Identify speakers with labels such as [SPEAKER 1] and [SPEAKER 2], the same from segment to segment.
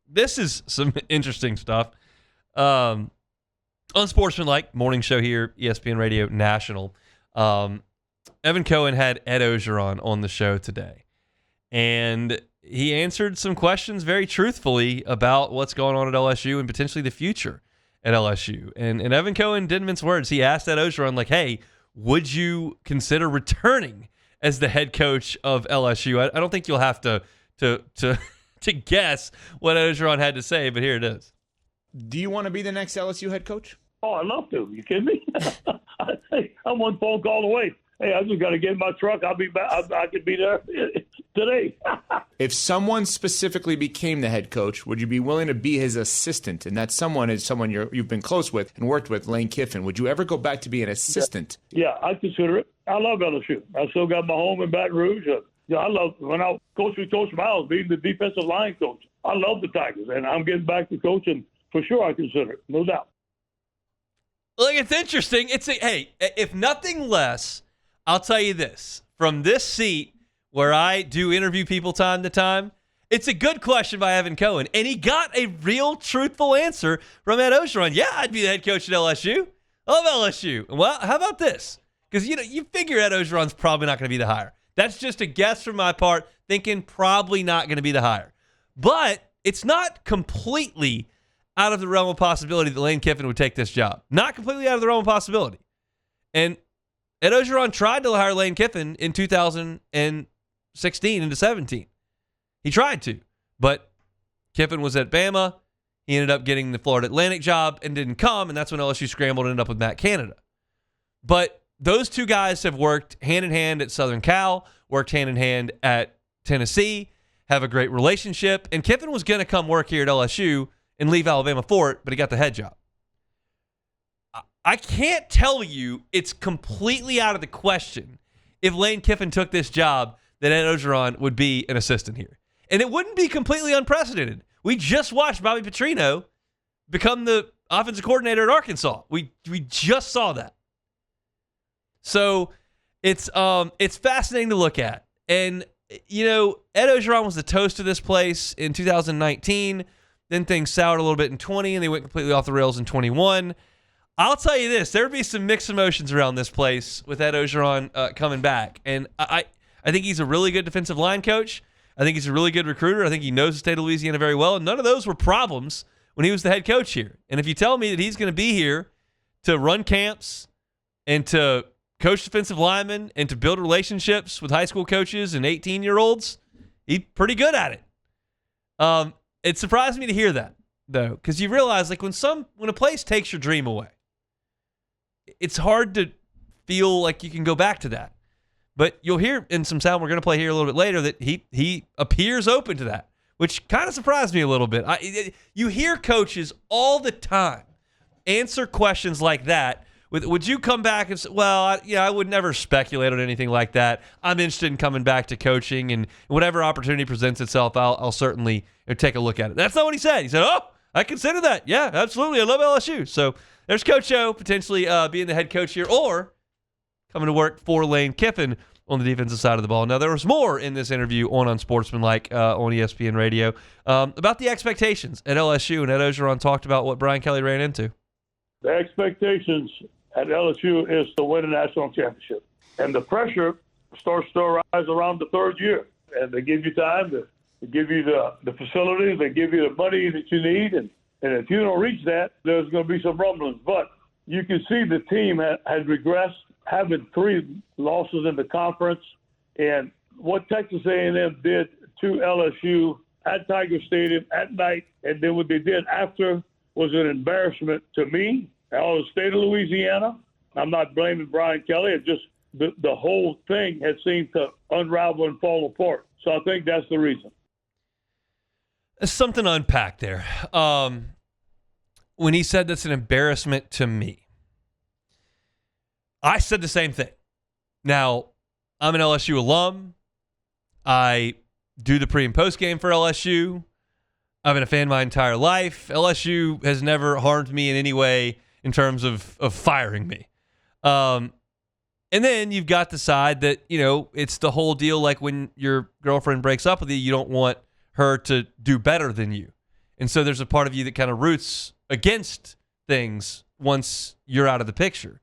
[SPEAKER 1] this is some interesting stuff. Unsportsmanlike, morning show here, ESPN Radio National. Evan Cohen had Ed Orgeron on the show today, and he answered some questions very truthfully about what's going on at LSU and potentially the future at LSU. And Evan Cohen didn't mince words. He asked Ed Orgeron, like, hey, would you consider returning as the head coach of LSU? I don't think you'll have to guess what Ed Orgeron had to say, but here it is.
[SPEAKER 2] Do you want to be the next LSU head coach?
[SPEAKER 3] Oh, I'd love to. You kidding me? Hey, I'm one phone call away. Hey, I just got to get in my truck. I'll be back. I could be there today.
[SPEAKER 2] If someone specifically became the head coach, would you be willing to be his assistant? And that someone is someone you've been close with and worked with, Lane Kiffin. Would you ever go back to be an assistant?
[SPEAKER 3] Yeah, I consider it. I love LSU. I still got my home in Baton Rouge. Yeah, I love when I coached with Coach Miles, being the defensive line coach. I love the Tigers, and I'm getting back to coaching. For sure, I consider it, no doubt.
[SPEAKER 1] Look, it's interesting. Hey, if nothing less, I'll tell you this. From this seat where I do interview people time to time, it's a good question by Evan Cohen. And he got a real truthful answer from Ed Orgeron. Yeah, I'd be the head coach at LSU. Love LSU. Well, how about this? Because, you figure Ed Orgeron's probably not going to be the hire. That's just a guess from my part, thinking probably not going to be the hire. But it's not completely out of the realm of possibility that Lane Kiffin would take this job. Not completely out of the realm of possibility. And Ed Orgeron tried to hire Lane Kiffin in 2016 into 17. He tried to, but Kiffin was at Bama. He ended up getting the Florida Atlantic job and didn't come, and that's when LSU scrambled and ended up with Matt Canada. But those two guys have worked hand-in-hand at Southern Cal, worked hand-in-hand at Tennessee, have a great relationship, and Kiffin was going to come work here at LSU and leave Alabama for it, but he got the head job. I can't tell you it's completely out of the question if Lane Kiffin took this job that Ed Orgeron would be an assistant here. And it wouldn't be completely unprecedented. We just watched Bobby Petrino become the offensive coordinator at Arkansas. We just saw that. So it's fascinating to look at. And, Ed Orgeron was the toast of this place in 2019. Then things soured a little bit in 20, and they went completely off the rails in 21. I'll tell you this, there would be some mixed emotions around this place with Ed Orgeron coming back. And I think he's a really good defensive line coach. I think he's a really good recruiter. I think he knows the state of Louisiana very well. And none of those were problems when he was the head coach here. And if you tell me that he's going to be here to run camps and to coach defensive linemen and to build relationships with high school coaches and 18-year-olds, he's pretty good at it. It surprised me to hear that, though, because you realize, like, when a place takes your dream away, it's hard to feel like you can go back to that. But you'll hear in some sound we're going to play here a little bit later that he appears open to that, which kind of surprised me a little bit. You hear coaches all the time answer questions like that. Would you come back and say, well, I would never speculate on anything like that. I'm interested in coming back to coaching, and whatever opportunity presents itself, I'll certainly take a look at it. That's not what he said. He said, oh, I consider that. Yeah, absolutely. I love LSU. So there's Coach O potentially being the head coach here or coming to work for Lane Kiffin on the defensive side of the ball. Now, there was more in this interview on Unsportsmanlike on ESPN Radio about the expectations at LSU, and Ed Orgeron talked about what Brian Kelly ran into.
[SPEAKER 3] The expectations at LSU is to win a national championship. And the pressure starts to arise around the third year. And they give you time to give you the facilities, they give you the money that you need. And if you don't reach that, there's going to be some rumblings. But you can see the team has regressed, having 3 losses in the conference. And what Texas A&M did to LSU at Tiger Stadium at night, and then what they did after was an embarrassment to me, all the state of Louisiana. I'm not blaming Brian Kelly. It just the whole thing has seemed to unravel and fall apart. So I think that's the reason.
[SPEAKER 1] There's something to unpack there. When he said that's an embarrassment to me, I said the same thing. Now, I'm an LSU alum. I do the pre- and post-game for LSU. I've been a fan my entire life. LSU has never harmed me in any way in terms of firing me. And then you've got the side that, it's the whole deal like when your girlfriend breaks up with you, you don't want her to do better than you. And so there's a part of you that kind of roots against things once you're out of the picture.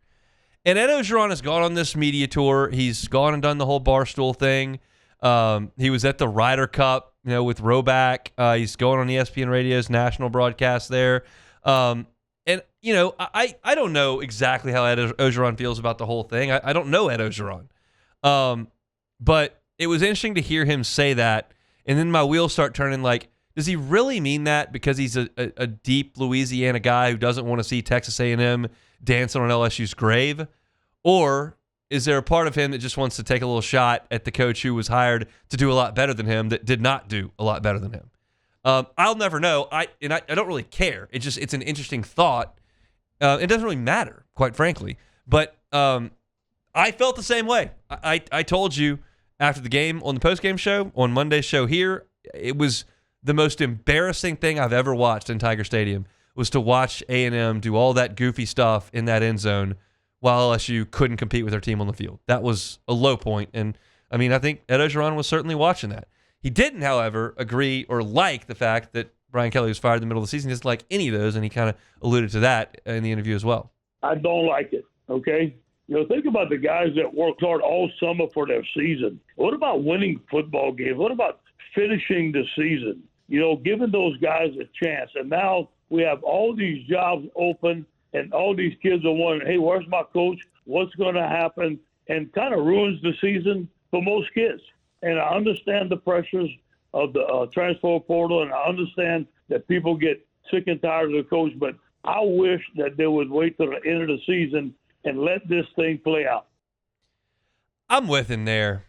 [SPEAKER 1] And Ed Orgeron has gone on this media tour. He's gone and done the whole Barstool thing. He was at the Ryder Cup, with Roback. He's going on ESPN Radio's national broadcast there. I don't know exactly how Ed Orgeron feels about the whole thing. I don't know Ed Orgeron. But it was interesting to hear him say that. And then my wheels start turning like, does he really mean that because he's a deep Louisiana guy who doesn't want to see Texas A&M dancing on LSU's grave? Or is there a part of him that just wants to take a little shot at the coach who was hired to do a lot better than him that did not do a lot better than him? I'll never know. I don't really care. It's an interesting thought. It doesn't really matter, quite frankly. But I felt the same way. I told you after the game on the postgame show, on Monday's show here, it was the most embarrassing thing I've ever watched in Tiger Stadium was to watch A&M do all that goofy stuff in that end zone while LSU couldn't compete with their team on the field. That was a low point. And, I think Ed Orgeron was certainly watching that. He didn't, however, agree or like the fact that Brian Kelly was fired in the middle of the season. He doesn't like any of those, and he kind of alluded to that in the interview as well.
[SPEAKER 3] I don't like it, okay? Think about the guys that worked hard all summer for their season. What about winning football games? What about finishing the season? Giving those guys a chance. And now we have all these jobs open, and all these kids are wondering, hey, where's my coach? What's going to happen? And kind of ruins the season for most kids. And I understand the pressures of the transfer portal, and I understand that people get sick and tired of the coach, but I wish that they would wait till the end of the season and let this thing play out.
[SPEAKER 1] I'm with him there.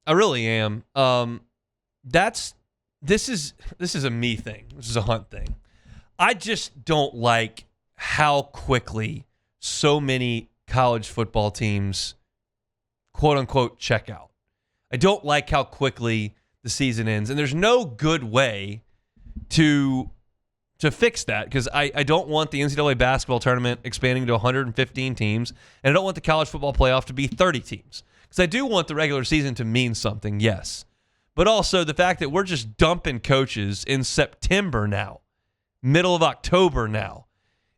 [SPEAKER 1] I really am. This is a me thing. This is a Hunt thing. I just don't like how quickly so many college football teams, quote unquote, check out. I don't like how quickly the season ends, and there's no good way to fix that because I don't want the NCAA basketball tournament expanding to 115 teams, and I don't want the college football playoff to be 30 teams because I do want the regular season to mean something, yes. But also the fact that we're just dumping coaches in September now, middle of October now,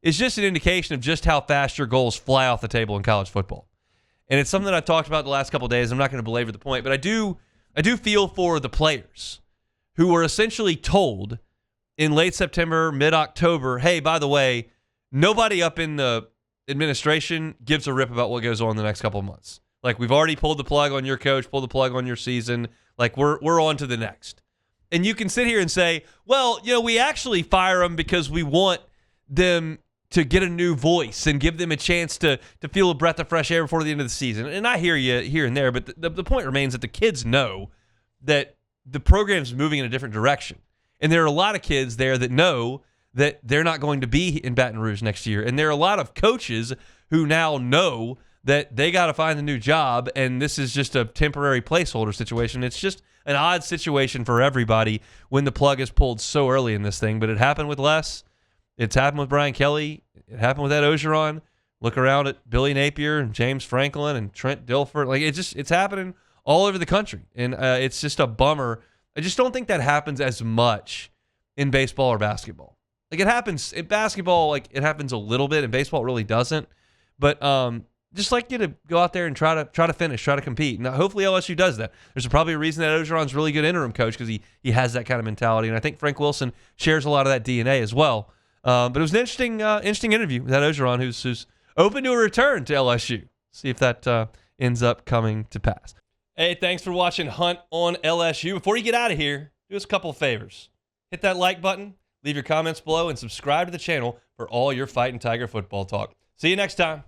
[SPEAKER 1] is just an indication of just how fast your goals fly off the table in college football. And it's something that I've talked about the last couple of days. I'm not going to belabor the point, but I do feel for the players who were essentially told in late September, mid-October, hey, by the way, nobody up in the administration gives a rip about what goes on the next couple of months. Like, we've already pulled the plug on your coach, pulled the plug on your season. Like, we're on to the next. And you can sit here and say, well, we actually fire them because we want them to get a new voice and give them a chance to feel a breath of fresh air before the end of the season. And I hear you here and there, but the point remains that the kids know that the program's moving in a different direction. And there are a lot of kids there that know that they're not going to be in Baton Rouge next year. And there are a lot of coaches who now know that they got to find a new job, and this is just a temporary placeholder situation. It's just an odd situation for everybody when the plug is pulled so early in this thing. But it happened with Les. It's happened with Brian Kelly. It happened with Ed Orgeron. Look around at Billy Napier and James Franklin and Trent Dilfer. Like, it's happening all over the country. And it's just a bummer. I just don't think that happens as much in baseball or basketball. Like, it happens in basketball, like it happens a little bit. In baseball, it really doesn't. But just like you to go out there and try to finish, try to compete. Now, hopefully LSU does that. There's probably a reason that Orgeron's a really good interim coach because he has that kind of mentality. And I think Frank Wilson shares a lot of that DNA as well. But it was an interesting interview with Ed Orgeron, who's open to a return to LSU. See if that ends up coming to pass. Hey, thanks for watching Hunt on LSU. Before you get out of here, do us a couple of favors. Hit that like button, leave your comments below, and subscribe to the channel for all your Fighting Tiger football talk. See you next time.